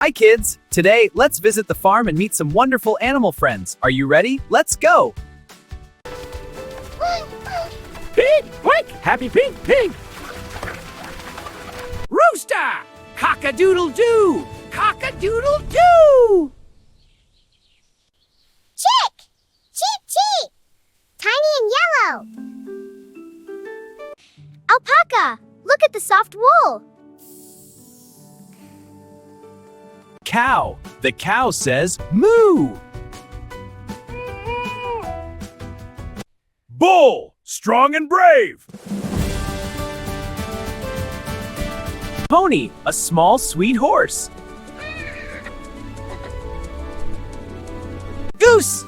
Hi kids! Today, let's visit the farm and meet some wonderful animal friends. Are you ready? Let's go! Pig! Quick! Happy pink pig! Rooster! Cock-a-doodle-doo! Cock-a-doodle-doo! Chick! Cheep cheep! Tiny and yellow. Alpaca! Look at the soft wool. Cow. The cow says moo. Bull, strong and brave. Pony. A small, sweet horse. Goose.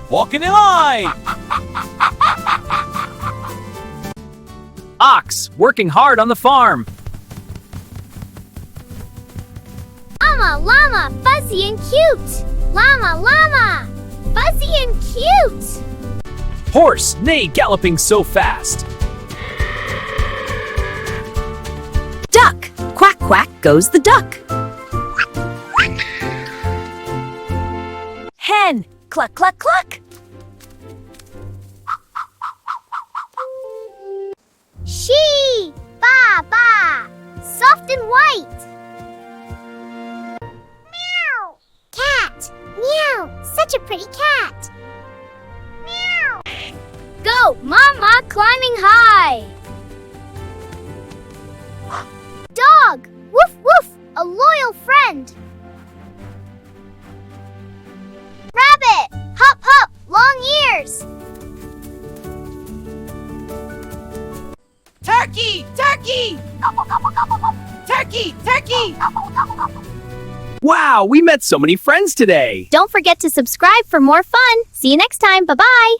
Walking in line. Ox. Working hard on the farm. Llama, llama, fuzzy and cute. Llama, llama, fuzzy and cute. Horse. Neigh, galloping so fast. Duck! Quack, quack goes the duck. Hen! Cluck, cluck, cluck. She, ba, ba, soft and white. Meow. Cat, meow, such a pretty cat. Meow. Go, mama, climbing high. Dog, woof, woof, a loyal friend. Rabbit, hop, hop, long ears. Turkey! Turkey! Turkey! Turkey! Wow, we met so many friends today. Don't forget to subscribe for more fun. See you next time. Bye-bye.